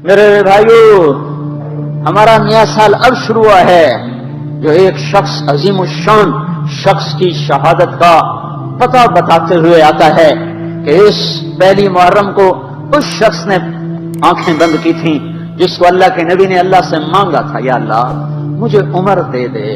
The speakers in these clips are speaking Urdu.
میرے بھائیو، ہمارا نیا سال اب شروع ہوا ہے جو ایک شخص عظیم الشان شخص کی شہادت کا پتہ بتاتے ہوئے آتا ہے کہ اس پہلی محرم کو اس شخص نے آنکھیں بند کی تھیں جس کو اللہ کے نبی نے اللہ سے مانگا تھا، یا اللہ مجھے عمر دے دے۔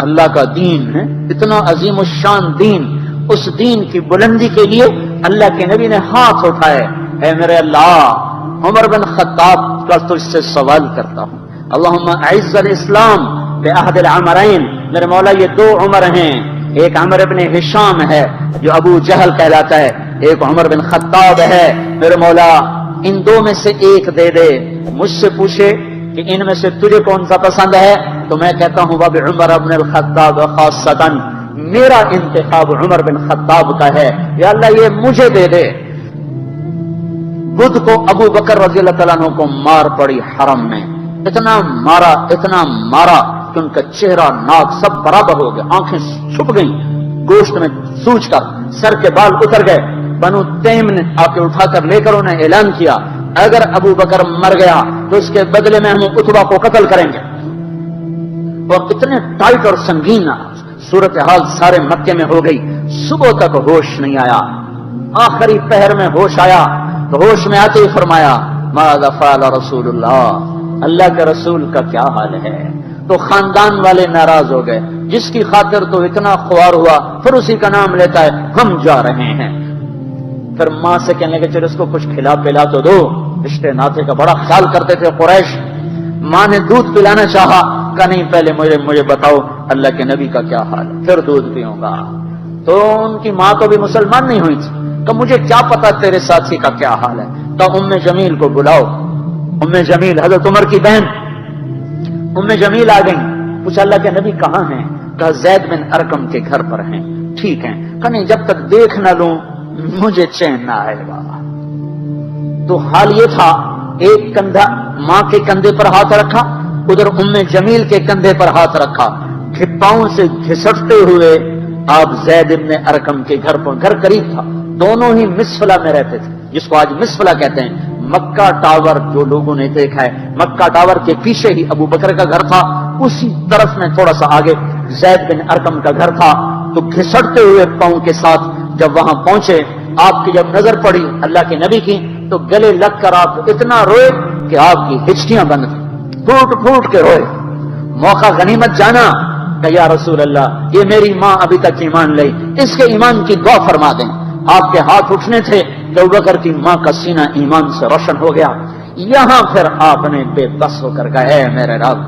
اللہ کا دین ہے اتنا عظیم الشان دین، اس دین کی بلندی کے لیے اللہ کے نبی نے ہاتھ اٹھائے، اے میرے اللہ عمر بن خطاب کا تجھ سے سوال کرتا ہوں، اللہم اعز الاسلام بعہد العمرین۔ میرے مولا یہ دو عمر ہیں، ایک عمر بن ہشام ہے جو ابو جہل کہلاتا ہے، ایک عمر بن خطاب ہے، میرے مولا ان دو میں سے ایک دے دے۔ مجھ سے پوچھے کہ ان میں سے تجھے کون سا پسند ہے تو میں کہتا ہوں وبعمر بن الخطاب خاصتاً، میرا انتخاب عمر بن خطاب کا ہے، یا اللہ یہ مجھے دے دے۔ بدھ کو ابو بکر رضی اللہ تعالیٰ عنہ کو مار پڑی حرم میں، اتنا مارا کہ ان کا چہرہ ناک سب برابر ہو گیا، آنکھیں چھپ گئیں گوشت میں سوج کر، سر کے بال اتر گئے۔ بنو تیم نے آ کے اٹھا کر لے کر انہیں اعلان کیا اگر ابو بکر مر گیا تو اس کے بدلے میں ہم اتبا کو قتل کریں گے۔ اور اتنے ٹائٹ اور سنگین صورتحال سارے مکے میں ہو گئی، صبح تک ہوش نہیں آیا، آخری پہر میں ہوش آیا تو ہوش میں آتے ہی فرمایا ماذا فعل رسول اللہ، اللہ کے رسول کا کیا حال ہے؟ تو خاندان والے ناراض ہو گئے، جس کی خاطر تو اتنا خوار ہوا پھر اسی کا نام لیتا ہے، ہم جا رہے ہیں۔ پھر ماں سے کہنے لگے چلو اس کو کچھ کھلا پلا تو دو، رشتے ناطے کا بڑا خیال کرتے تھے قریش۔ ماں نے دودھ پلانا چاہا، کہا نہیں پہلے مجھے بتاؤ اللہ کے نبی کا کیا حال ہے پھر دودھ پیوں گا۔ تو ان کی ماں تو بھی مسلمان نہیں ہوئی تھی، کہ مجھے کیا پتا تیرے ساتھی کا کیا حال ہے، تو ام جمیل کو بلاؤ۔ ام جمیل حضرت عمر کی بہن ام جمیل آ گئی، پوچھا اللہ کے نبی کہاں ہیں؟ کہا زید بن ارقم کے گھر پر ہیں۔ ٹھیک ہیں، کہا نہیں جب تک دیکھ نہ لوں مجھے چین نہ آئے گا۔ تو حال یہ تھا، ایک کندھا ماں کے کندھے پر ہاتھ رکھا، ادھر ام جمیل کے کندھے پر ہاتھ رکھا، پاؤں سے گھسٹتے ہوئے آپ زید بن ارقم کے گھر پر، گھر قریب تھا، دونوں ہی مسفلہ میں رہتے تھے جس کو آج مسفلہ کہتے ہیں۔ مکہ ٹاور جو لوگوں نے دیکھا ہے، مکہ ٹاور کے پیچھے ہی ابو بکر کا گھر تھا، اسی طرف میں تھوڑا سا آگے زید بن ارقم کا گھر تھا۔ تو گھسٹتے ہوئے پاؤں کے ساتھ جب وہاں پہنچے، آپ کی جب نظر پڑی اللہ کے نبی کی تو گلے لگ کر آپ اتنا روئے کہ آپ کی ہچکیاں بند تھیں، پھوٹ پھوٹ کے روئے۔ موقع غنیمت جانا کہ یا رسول اللہ یہ میری ماں ابھی تک ایمان لئی، اس کے ایمان کی دعا فرما دیں۔ آپ کے ہاتھ اٹھنے تھے کہ ابوبکر کی ماں کا سینہ ایمان سے روشن ہو گیا۔ یہاں پھر آپ نے بے بس ہو کر کہا اے میرے رب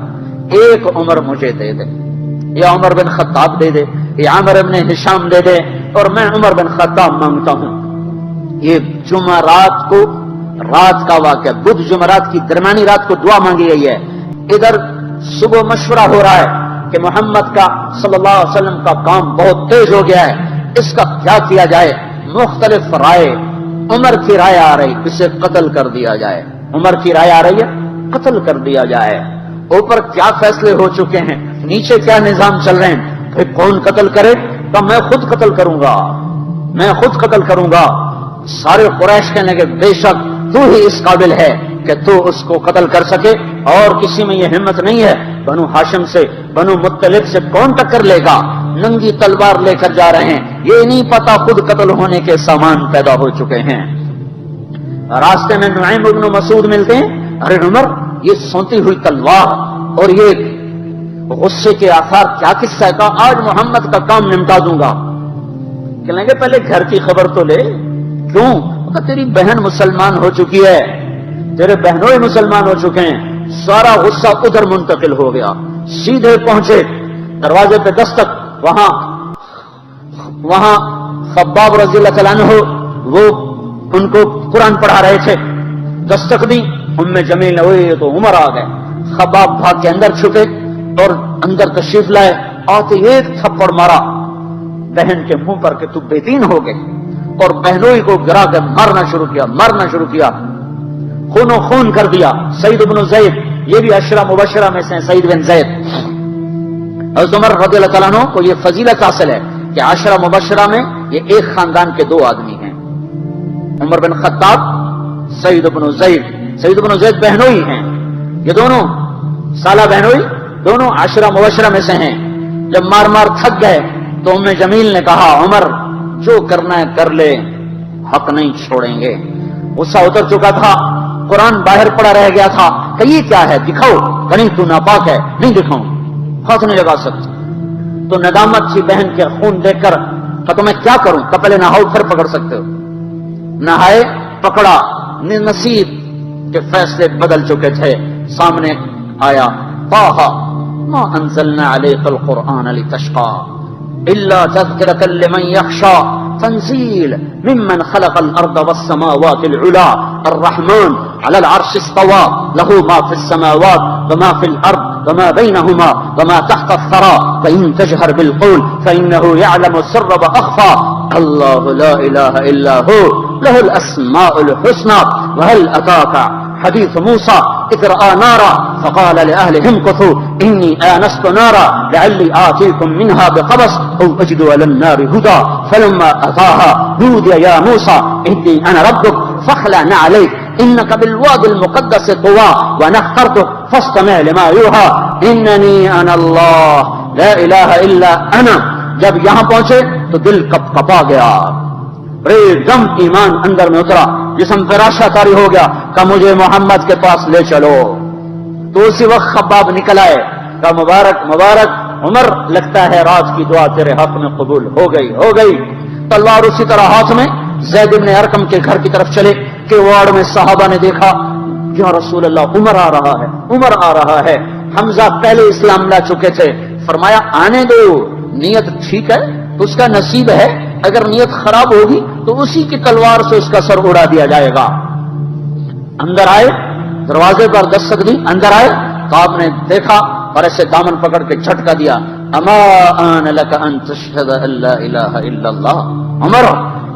ایک عمر مجھے دے دے، یا عمر بن خطاب دے دے، یا عمر بن ہشام دے دے، اور میں عمر بن خطاب مانگتا ہوں۔ یہ جمعرات کو رات کا واقعہ، بدھ جمعرات کی درمیانی رات کو دعا مانگی گئی ہے۔ ادھر صبح مشورہ ہو رہا ہے کہ محمد کا صلی اللہ علیہ وسلم کا کام بہت تیز ہو گیا ہے، اس کا کیا کیا جائے؟ مختلف رائے، عمر کی رائے آ رہی اسے قتل کر دیا جائے، عمر کی رائے آ رہی ہے قتل کر دیا جائے۔ اوپر کیا فیصلے ہو چکے ہیں، نیچے کیا نظام چل رہے ہیں، پھر کون قتل کرے؟ تو میں خود قتل کروں گا، میں خود قتل کروں گا۔ سارے قریش کہنے کہ بے شک تو ہی اس قابل ہے کہ تو اس کو قتل کر سکے، اور کسی میں یہ ہمت نہیں ہے۔ بنو ہاشم سے بنو مطلب سے کون ٹکر لے گا؟ ننگی تلوار لے کر جا رہے ہیں، یہ نہیں پتا خود قتل ہونے کے سامان پیدا ہو چکے ہیں۔ راستے میں نعیم بن مسعود ملتے ہیں، ارے عمر یہ سونتی ہوئی تلوار اور یہ غصے کے آثار کیا قصہ ہے؟ کہا آج محمد کا کام نمٹا دوں گا۔ کہیں گے پہلے گھر کی خبر تو لے، کیوں؟ تیری بہن مسلمان ہو چکی ہے، تیرے بہنوں ہی مسلمان ہو چکے ہیں۔ سارا غصہ ادھر منتقل ہو گیا، سیدھے پہنچے دروازے پہ دستک، وہاں خباب رضی اللہ تعالیٰ عنہ وہ ان کو قرآن پڑھا رہے تھے، دستک دی، ام جمیل نے ہوئے تو عمر آ گئے۔ خباب بھاگ کے اندر چھپے اور اندر تشریف لائے، آتے ایک تھپڑ مارا بہن کے منہ پر کہ تو بے دین ہو گئے، اور بہنوئی کو گرا کے مارنا شروع کیا، خون و خون کر دیا۔ سعید بن زید یہ بھی عشرہ مبشرہ میں سے ہیں، سعید بن زید۔ حضرت عمر رضی اللہ تعالیٰ عنہ کو یہ فضیلت حاصل ہے کہ عشرہ مبشرہ میں یہ ایک خاندان کے دو آدمی ہیں، عمر بن خطاب سعید بن زید بہنوئی ہیں، یہ دونوں سالہ بہنوئی، دونوں عشرہ مبشرہ میں سے ہیں۔ جب مار مار تھک گئے تو ام جمیل نے کہا عمر جو کرنا ہے کر لے، حق نہیں چھوڑیں گے۔ غصہ اتر چکا تھا، قرآن باہر پڑا رہ گیا تھا کہ یہ کیا ہے، دکھاؤ، کہیں تو ناپاک ہے، نہیں دکھاؤں، ہاتھ نہیں لگا سکتا۔ تو ندامت سی بہن کے خون دیکھ کر کہ تو میں کیا کروں، کہ پہلے نہاؤ پھر پکڑ سکتے ہو۔ نہائے، پکڑا، نصیب کے فیصلے بدل چکے تھے۔ سامنے آیا طٰہ ما انزلنا علیک القرآن لتشقى الا تذکرۃ لمن یخشى تنزیل ممن خلق الارض والسماوات العلی الرحمن على العرش استوى له ما في السماوات وما في الارض وما بينهما وما تحت الثرى فإن تجهر بالقول فإنه يعلم السر وأخفى الله لا إله إلا هو له الأسماء الحسنى وهل أتاك حديث موسى إذ رأى نارا فقال لأهلهم امكثوا إني آنست نارا لعلي آتيكم منها بقبس أو أجد على النار هدى فلما أتاها نودي يا موسى إني أنا ربك فاخلع عليك إنك بالواد المقدس طوى وأنا اخترتك فاستمع لما يوحى إنني أنا الله لا إله إلا أنا۔ جب یہاں پہنچے تو دل کپ کپا گیا، ایک دم ایمان اندر میں اترا، جسم فراشہ طاری ہو گیا کہ مجھے محمد کے پاس لے چلو۔ تو اسی وقت خباب نکل آئے کہ مبارک مبارک عمر، لگتا ہے رات کی دعا تیرے حق میں قبول ہو گئی۔ تلوار اسی طرح ہاتھ میں زید بن ارقم کے گھر کی طرف چلے کہ وارڈ میں صحابہ نے دیکھا یا رسول اللہ عمر آ رہا ہے۔ حمزہ پہلے اسلام لا چکے تھے، فرمایا آنے دو، نیت ٹھیک ہے تو اس کا نصیب ہے، اگر نیت خراب ہوگی تو اسی کی تلوار سے اس کا سر اڑا دیا جائے گا۔ اندر آئے، دروازے پر دستک دی، اندر آئے تو آپ نے دیکھا اور ایسے دامن پکڑ کے جھٹکا دیا، اما آن لک ان تشہد ان لا الہ الا اللہ، عمر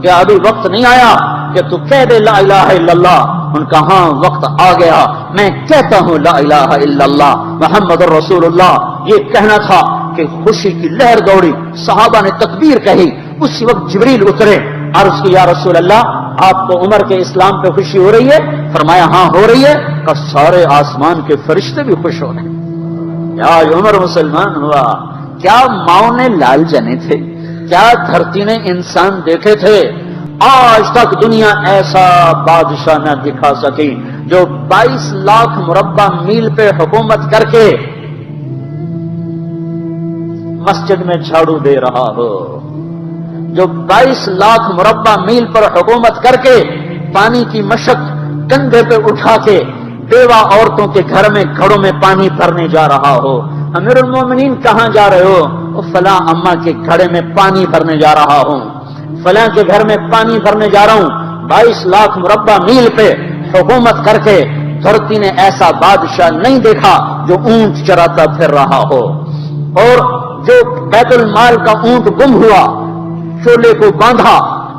کیا ابھی وقت نہیں آیا کہ تو کہہ دے لا الہ الا اللہ؟ ان کا ہاں وقت آ گیا، میں کہتا ہوں لا الہ الا اللہ محمد رسول اللہ۔ یہ کہنا تھا کہ خوشی کی لہر دوڑی، صحابہ نے تکبیر کہی، اسی وقت جبریل اترے، عرض کی یا رسول اللہ آپ کو عمر کے اسلام پہ خوشی ہو رہی ہے؟ فرمایا ہاں ہو رہی ہے، کہ سارے آسمان کے فرشتے بھی خوش ہو رہے ہیں، آج عمر مسلمان ہوا۔ کیا ماؤں نے لال جنے تھے، کیا دھرتی نے انسان دیکھے تھے، آج تک دنیا ایسا بادشاہ نہ دکھا سکی جو 22 لاکھ مربع میل پہ حکومت کر کے مسجد میں جھاڑو دے رہا ہو، جو 22 لاکھ مربع میل پر حکومت کر کے پانی کی مشق کندھے پہ اٹھا کے بیوہ عورتوں کے گھر میں گھڑوں میں پانی بھرنے جا رہا ہو۔ امیر المومنین کہاں جا رہے ہو؟ فلاں اماں کے گھڑے میں پانی بھرنے جا رہا ہوں، فلاں کے گھر میں پانی بھرنے جا رہا ہوں۔ 22 لاکھ مربع میل پہ حکومت کر کے دھرتی نے ایسا بادشاہ نہیں دیکھا جو اونٹ چراتا پھر رہا ہو، اور جو بیت المال کا اونٹ گم ہوا، چولے کو باندھا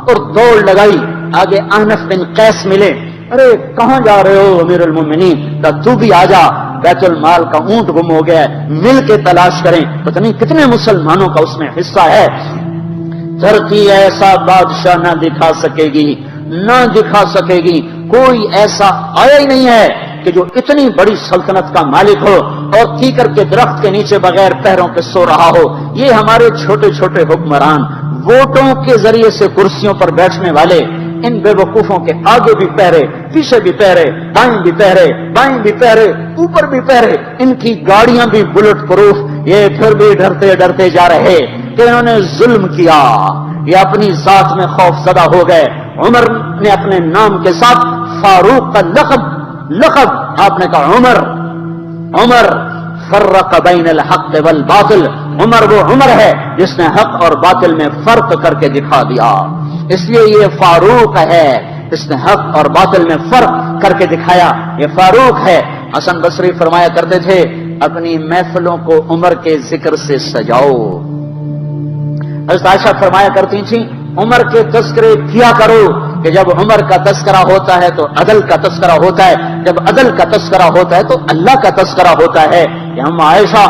اور دوڑ لگائی، آگے احنف بن قیس ملے، ارے کہاں جا رہے ہو امیر المومنین؟ کہ تو بھی آ جا، بیت المال کا اونٹ گم ہو گیا ہے، مل کے تلاش کریں، پتہ نہیں کتنے مسلمانوں کا اس میں حصہ ہے۔ دھرتی ایسا بادشاہ نہ دکھا سکے گی، کوئی ایسا آیا ہی نہیں ہے کہ جو اتنی بڑی سلطنت کا مالک ہو اور کیکر کے درخت کے نیچے بغیر پیروں کے سو رہا ہو۔ یہ ہمارے چھوٹے چھوٹے حکمران، ووٹوں کے ذریعے سے کرسیوں پر بیٹھنے والے، ان بے وقوفوں کے آگے بھی پہرے، پیچھے بھی پہرے، دائیں بھی پہرے، بائیں بھی پہرے، اوپر بھی پہرے، ان کی گاڑیاں بھی بلٹ پروف، یہ پھر بھی ڈرتے ڈرتے جا رہے کہ انہوں نے ظلم کیا، یہ اپنی ذات میں خوف زدہ ہو گئے۔ عمر نے اپنے نام کے ساتھ فاروق کا لقب آپ نے کہا عمر فرق بین الحق والباطل، عمر وہ عمر ہے جس نے حق اور باطل میں فرق کر کے دکھا دیا، اس لیے یہ فاروق ہے، اس نے حق اور باطل میں فرق کر کے دکھایا، یہ فاروق ہے۔ حسن بصری فرمایا کرتے تھے اپنی محفلوں کو عمر کے ذکر سے سجاؤ۔ حضرت عائشہ فرمایا کرتی تھیں عمر کے تذکرے کیا کرو، کہ جب عمر کا تذکرہ ہوتا ہے تو عدل کا تذکرہ ہوتا ہے، جب عدل کا تذکرہ ہوتا ہے تو اللہ کا تذکرہ ہوتا ہے۔ یہ ہم عائشہ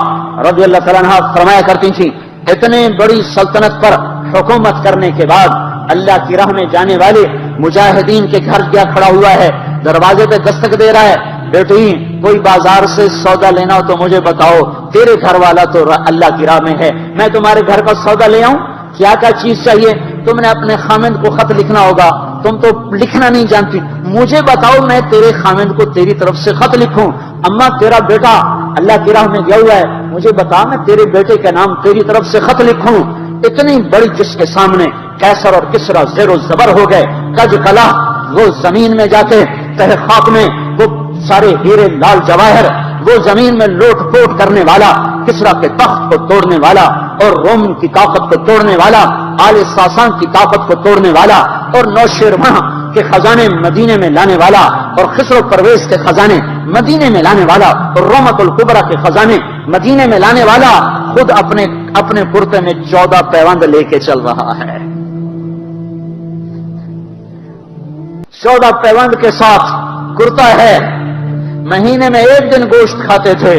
رضی اللہ تعالیٰ عنہا فرمایا کرتی تھیں اتنے بڑی سلطنت پر حکومت کرنے کے بعد اللہ کی راہ میں جانے والے مجاہدین کے گھر کیا کھڑا ہوا ہے، دروازے پہ دستک دے رہا ہے، بیٹی کوئی بازار سے سودا لینا ہو تو مجھے بتاؤ، تیرے گھر والا تو اللہ کی راہ میں ہے، میں تمہارے گھر کا سودا لے آؤں؟ کیا کیا چیز چاہیے؟ تم نے اپنے خامند کو خط لکھنا ہوگا، تم تو لکھنا نہیں جانتی، مجھے بتاؤ میں تیرے خامند کو تیری طرف سے خط لکھوں؟ اما تیرا بیٹا اللہ کی راہ میں گیا ہوا ہے، مجھے بتا میں تیرے بیٹے کے نام تیری طرف سے خط لکھوں؟ اتنی بڑی جس کے سامنے کیسر اور کسرا زیر و زبر ہو گئے، کج کلا وہ زمین میں جا کے تہ خاک میں وہ سارے ہیرے لال جواہر، وہ زمین میں لوٹ پوٹ کرنے والا، کسرا کے تخت کو توڑنے والا اور روم کی طاقت کو توڑنے والا، آل ساسان کی طاقت کو توڑنے والا اور نوشیروان کے خزانے مدینے میں لانے والا اور خسرو پرویز کے خزانے مدینے میں لانے والا اور رومت الکبرا کے خزانے مدینے میں لانے والا خود اپنے کرتے میں 14 پیوند لے کے چل رہا ہے، 14 پیوند کے ساتھ کرتا ہے، مہینے میں 1 دن گوشت کھاتے تھے،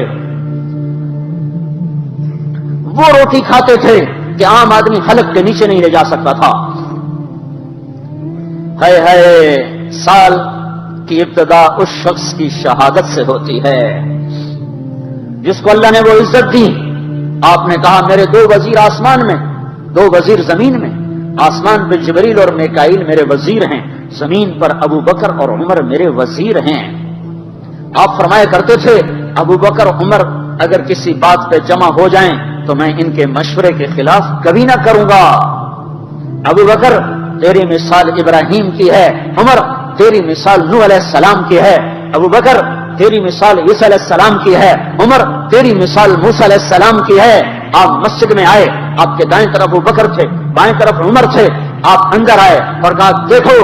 وہ روٹی کھاتے تھے کہ عام آدمی حلق کے نیچے نہیں لے جا سکتا تھا۔ ہے سال کی ابتدا اس شخص کی شہادت سے ہوتی ہے جس کو اللہ نے وہ عزت دی۔ آپ نے کہا میرے 2 وزیر آسمان میں، 2 وزیر زمین میں، آسمان پہ جبریل اور میکائیل میرے وزیر ہیں، زمین پر ابو بکر اور عمر میرے وزیر ہیں۔ آپ فرمایا کرتے تھے ابو بکر عمر اگر کسی بات پہ جمع ہو جائیں تو میں ان کے مشورے کے خلاف کبھی نہ کروں گا۔ ابو بکر تیری مثال ابراہیم کی ہے، عمر تیری مثال نوح علیہ السلام کی ہے، ابو بکر تیری مثال عیسیٰ علیہ السلام کی ہے، عمر تیری مثال موسیٰ علیہ السلام کی ہے۔ آپ مسجد میں آئے، آپ کے دائیں طرف ابو بکر تھے، بائیں طرف عمر تھے، آپ اندر آئے اور کہا دیکھو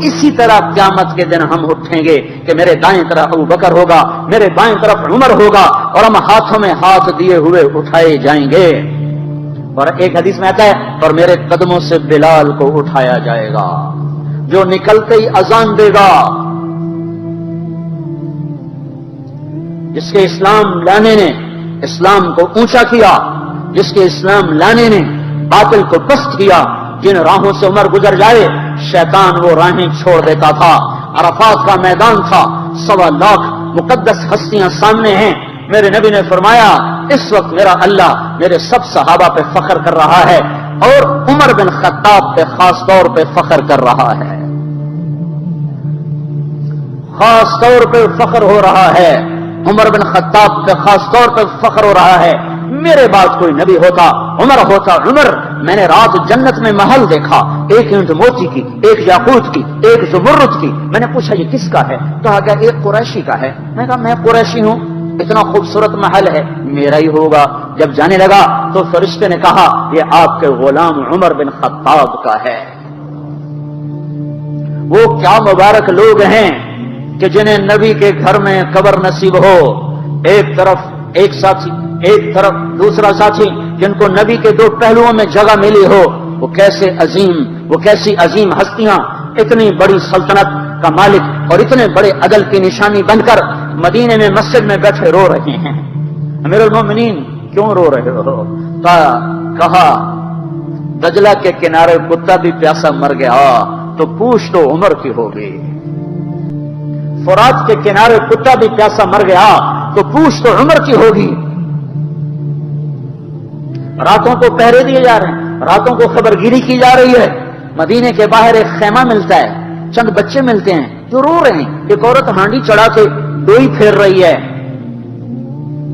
اسی طرح قیامت کے دن ہم اٹھیں گے کہ میرے دائیں طرف ابو بکر ہوگا، میرے بائیں طرف عمر ہوگا اور ہم ہاتھوں میں ہاتھ دیے ہوئے اٹھائے جائیں گے۔ اور ایک حدیث میں آتا ہے اور میرے قدموں سے بلال کو اٹھایا جائے گا جو نکلتے ہی اذان دے گا۔ جس کے اسلام لانے نے اسلام کو اونچا کیا، جس کے اسلام لانے نے باطل کو پست کیا، جن راہوں سے عمر گزر جائے شیطان وہ راہیں چھوڑ دیتا تھا۔ عرفات کا میدان تھا، 1.25 لاکھ مقدس ہستیاں سامنے ہیں، میرے نبی نے فرمایا اس وقت میرا اللہ میرے سب صحابہ پہ فخر کر رہا ہے اور عمر بن خطاب پہ خاص طور پہ فخر کر رہا ہے، خاص طور پہ فخر ہو رہا ہے، عمر بن خطاب پہ خاص طور پہ فخر ہو رہا ہے۔ میرے بعد کوئی نبی ہوتا عمر ہوتا۔ عمر میں نے رات جنت میں محل دیکھا، 1 اینٹ موتی کی، 1 یاقوت کی، 1 زمرد کی۔ میں نے پوچھا یہ کس کا ہے؟ کہا گیا 1 قریشی کا ہے۔ میں نے کہا میں قریشی ہوں، اتنا خوبصورت محل ہے، میرا ہی ہوگا۔ جب جانے لگا تو فرشتے نے کہا یہ آپ کے غلام عمر بن خطاب کا ہے۔ وہ کیا مبارک لوگ ہیں کہ جنہیں نبی کے گھر میں قبر نصیب ہو، ایک طرف ایک ساتھی، ایک طرف دوسرا ساتھی، جن کو نبی کے 2 پہلوؤں میں جگہ ملی ہو۔ وہ کیسی عظیم ہستیاں اتنی بڑی سلطنت کا مالک اور اتنے بڑے عدل کی نشانی بن کر مدینے میں مسجد میں بیٹھے رو رہے ہیں۔ امیر المومنین کیوں رو رہے ہو؟ کہا دجلہ کے کنارے کتا بھی پیاسا مر گیا تو پوچھ تو عمر کی ہوگی، فرات کے کنارے کتا بھی پیاسا مر گیا تو پوچھ تو عمر کی ہوگی۔ راتوں کو پہرے دیے جا رہے ہیں، راتوں کو خبر گیری کی جا رہی ہے۔ مدینے کے باہر ایک خیمہ ملتا ہے، چند بچے ملتے ہیں جو رو رہے ہیں۔ ایک عورت ہانڈی چڑھا کے ڈوئی پھیر رہی ہے۔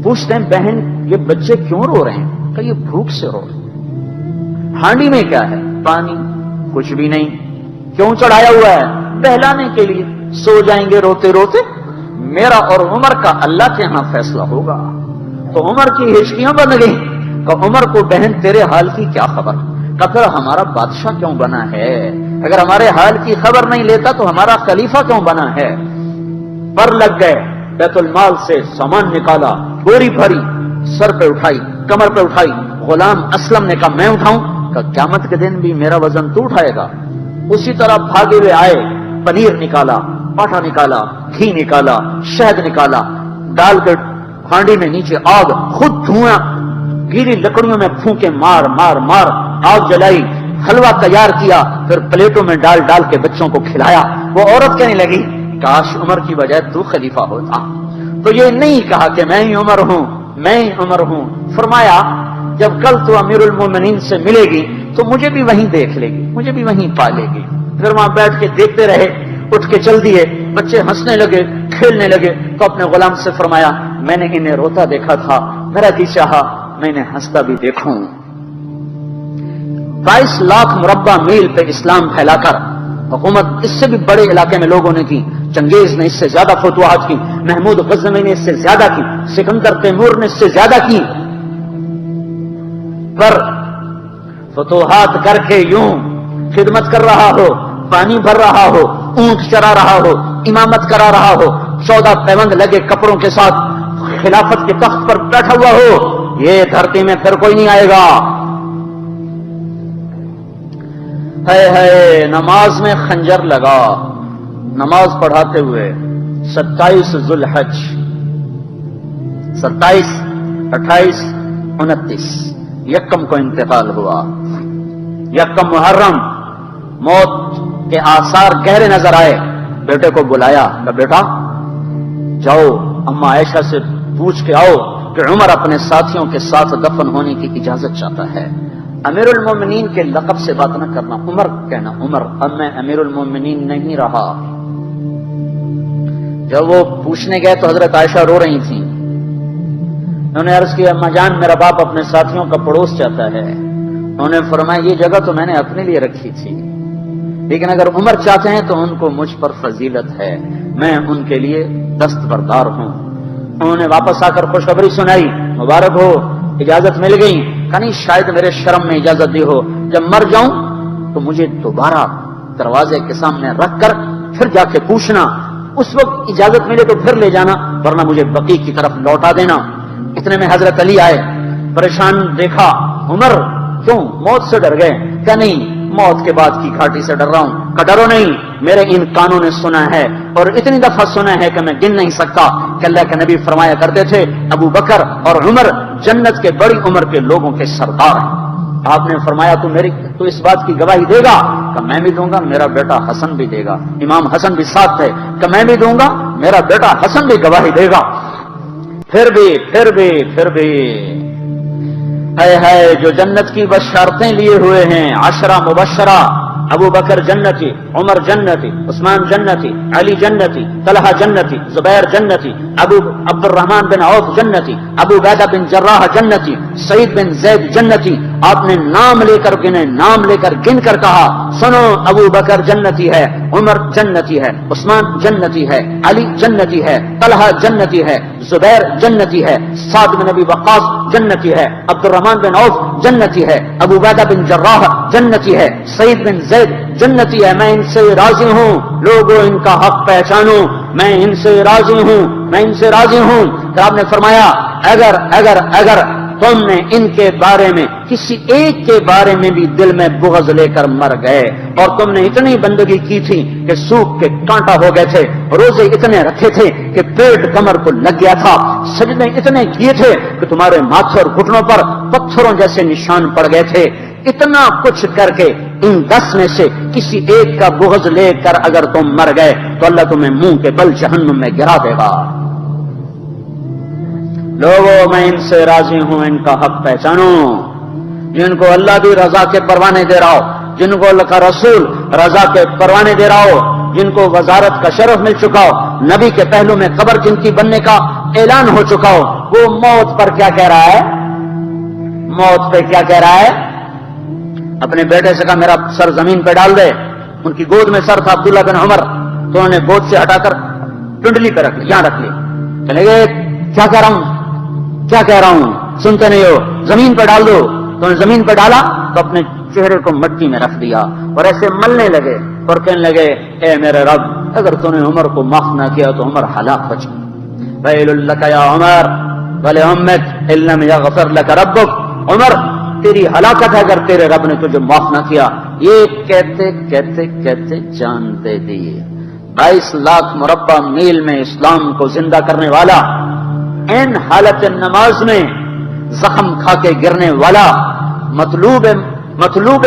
پوچھتے ہیں بہن یہ بچے کیوں رو رہے ہیں؟ کہ یہ بھوک سے رو رہے ہیں۔ ہانڈی میں کیا ہے؟ پانی، کچھ بھی نہیں۔ کیوں چڑھایا ہوا ہے؟ بہلانے کے لیے۔ سو جائیں گے روتے روتے، میرا اور عمر کا اللہ کے ہاں فیصلہ ہوگا۔ تو عمر کی ہچکیاں بن گئی کہ عمر کو بہن تیرے حال کی کیا خبر؟ کہ پھر ہمارا بادشاہ کیوں بنا ہے؟ اگر ہمارے حال کی خبر نہیں لیتا تو ہمارا خلیفہ کیوں بنا ہے؟ پر لگ گئے، بیت المال سے سامان نکالا، بوری بھری، سر پہ اٹھائی، کمر پہ اٹھائی۔ غلام اسلم نے کہا میں اٹھاؤں؟ کہ قیامت کے دن بھی میرا وزن تو اٹھائے گا۔ اسی طرح بھاگے ہوئے آئے، پنیر نکالا، آٹا نکالا، گھی نکالا، شہد نکالا، ڈال کر ہانڈی میں نیچے آگ، خود دھواں، گیلی لکڑیوں میں پھونکے مار مار مار آگ جلائی، حلوہ تیار کیا، پھر پلیٹوں میں ڈال ڈال کے بچوں کو کھلایا۔ وہ عورت کہنے لگی کاش عمر کی بجائے تو خلیفہ ہوتا. تو یہ نہیں کہا کہ میں ہی عمر ہوں، میں ہی عمر ہوں. فرمایا جب کل تو امیر المومنین سے ملے گی تو مجھے بھی وہیں دیکھ لے گی، مجھے بھی وہیں پا لے گی. پھر وہاں بیٹھ کے دیکھتے رہے. اٹھ کے چل دیے. بچے ہنسنے لگے، کھیلنے لگے. تو اپنے غلام سے فرمایا میں نے انہیں روتا دیکھا تھا، میرا جی چاہا میں انہیں ہنستا بھی دیکھوں. 22 لاکھ مربع میل پہ اسلام پھیلا کر حکومت اس سے بھی بڑے علاقے میں لوگوں نے کی. چنگیز نے اس سے زیادہ فتوحات کی، محمود غزنوی نے اس سے زیادہ کی، سکندر تیمور نے اس سے زیادہ کی. پر فتوحات کر کے یوں خدمت کر رہا ہو، پانی بھر رہا ہو، اونٹ چرا رہا ہو، امامت کرا رہا ہو، 14 پیوند لگے کپڑوں کے ساتھ خلافت کے تخت پر بیٹھا ہوا ہو، یہ دھرتی میں پھر کوئی نہیں آئے گا. ہے نماز میں خنجر لگا، نماز پڑھاتے ہوئے 27 ذوالحج، 27، 28، 29 یکم کو انتقال ہوا. یکم محرم موت کے آثار گہرے نظر آئے. بیٹے کو بلایا کہ بیٹا جاؤ اما عائشہ سے پوچھ کے آؤ کہ عمر اپنے ساتھیوں کے ساتھ دفن ہونے کی اجازت چاہتا ہے. امیر المومنین کے لقب سے بات نہ کرنا، عمر کہنا. عمر اب میں امیر المومنین نہیں رہا. جب وہ پوچھنے گئے تو حضرت عائشہ رو رہی تھیں. انہوں نے عرض کیا اما جان میرا باپ اپنے ساتھیوں کا پڑوس چاہتا ہے. انہوں نے فرمایا یہ جگہ تو میں نے اپنے لیے رکھی تھی، لیکن اگر عمر چاہتے ہیں تو ان کو مجھ پر فضیلت ہے، میں ان کے لیے دستبردار ہوں. انہوں نے واپس آ کر خوشخبری سنائی، مبارک ہو اجازت مل گئی. کہ نہیں شاید میرے شرم میں اجازت دی ہو، جب مر جاؤں تو مجھے دوبارہ دروازے کے سامنے رکھ کر پھر جا کے پوچھنا، اس وقت اجازت ملے تو پھر لے جانا، ورنہ مجھے بقیع کی طرف لوٹا دینا. اتنے میں حضرت علی آئے، پریشان دیکھا. عمر کیوں موت سے ڈر گئے؟ کیا نہیں موت کے بعد کی گھاٹی سے ڈر رہا ہوں. کہ ڈرو نہیں، میرے ان کانوں نے سنا ہے اور اتنی دفعہ سنا ہے کہ میں گن نہیں سکتا کہ اللہ کے نبی فرمایا کرتے تھے ابو بکر اور عمر جنت کے بڑی عمر کے لوگوں کے سردار ہیں. آپ نے فرمایا تو اس بات کی گواہی دے گا؟ کہ میں بھی دوں گا، میرا بیٹا حسن بھی دے گا. امام حسن بھی ساتھ تھے. کہ میں بھی دوں گا، میرا بیٹا حسن بھی گواہی دے گا. پھر بھی ہے جو جنت کی بشارتیں لیے ہوئے ہیں، 10 مبشرہ. ابو بکر جنتی، عمر جنتی، عثمان جنتی، علی جنتی، طلحہ جنتی، زبیر جنتی، ابو عبد الرحمن بن عوف جنتی، ابو عبیدہ بن جراح جنتی، سعید بن زید جنتی. آپ نے نام لے کر گنے، نام لے کر گن کر کہا سنو ابو بکر جنتی ہے، عمر جنتی ہے، عثمان جنتی ہے، علی جنتی ہے، طلحہ جنتی ہے، زبیر جنتی ہے، سعد بن ابی وقاص جنتی ہے، عبد الرحمن بن عوف جنتی ہے، ابو عبیدہ بن جراح جنتی ہے، سعید بن زید جنتی ہے. میں ان سے راضی ہوں، لوگوں ان کا حق پہچانو، میں ان سے راضی ہوں، میں ان سے راضی ہوں. تو آپ نے فرمایا اگر تم نے ان کے بارے میں کسی ایک کے بارے میں بھی دل میں بغض لے کر مر گئے اور تم نے اتنی بندگی کی تھی کہ سوکھ کے کانٹا ہو گئے تھے، روزے اتنے رکھے تھے کہ پیٹ کمر کو لگ گیا تھا، سجدے اتنے کیے تھے کہ تمہارے ماتھے اور گھٹنوں پر پتھروں جیسے نشان پڑ گئے تھے، اتنا کچھ کر کے ان 10 میں سے کسی ایک کا بغض لے کر اگر تم مر گئے تو اللہ تمہیں منہ کے بل جہنم میں گرا دے گا. لوگوں میں ان سے راضی ہوں، ان کا حق پہچانو. جن کو اللہ بھی رضا کے پروانے دے رہا ہو، جن کو اللہ کا رسول رضا کے پروانے دے رہا ہو، جن کو وزارت کا شرف مل چکا ہو، نبی کے پہلو میں قبر جن کی بننے کا اعلان ہو چکا ہو، وہ موت پر کیا کہہ رہا ہے؟ موت پہ کیا کہہ رہا ہے؟ اپنے بیٹے سے کہا میرا سر زمین پہ ڈال دے. ان کی گود میں سر تھا عبداللہ بن عمر، تو انہوں نے گود سے ہٹا کر ٹنڈلی پہ رکھ لی، یہاں رکھ لی. چلے گئے کیا کہہ رہا ہوں سنتے نہیں ہو، زمین پہ ڈال دو. تو انہوں نے زمین پہ ڈالا تو اپنے چہرے کو مٹی میں رکھ دیا اور ایسے ملنے لگے اور کہنے لگے اے میرے رب اگر تو نے عمر کو معاف نہ کیا تو عمر ہلاک ہو جائے. ویل لک یا عمر ولامک ان لم یغفر لک ربک. عمر تیری ہلاکت ہے اگر تیرے رب نے تجھے معاف نہ کیا. یہ کہتے کہتے کہتے جان دے دی. 22 لاکھ مربع میل میں اسلام کو زندہ کرنے والا، ان حالت نماز میں زخم کھا کے گرنے والا، مطلوب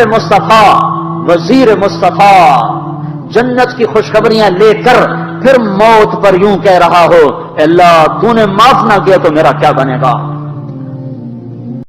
مصطفیٰ، وزیر مصطفیٰ، جنت کی خوشخبریاں لے کر پھر موت پر یوں کہہ رہا ہو اللہ تو نے معاف نہ کیا تو میرا کیا بنے گا.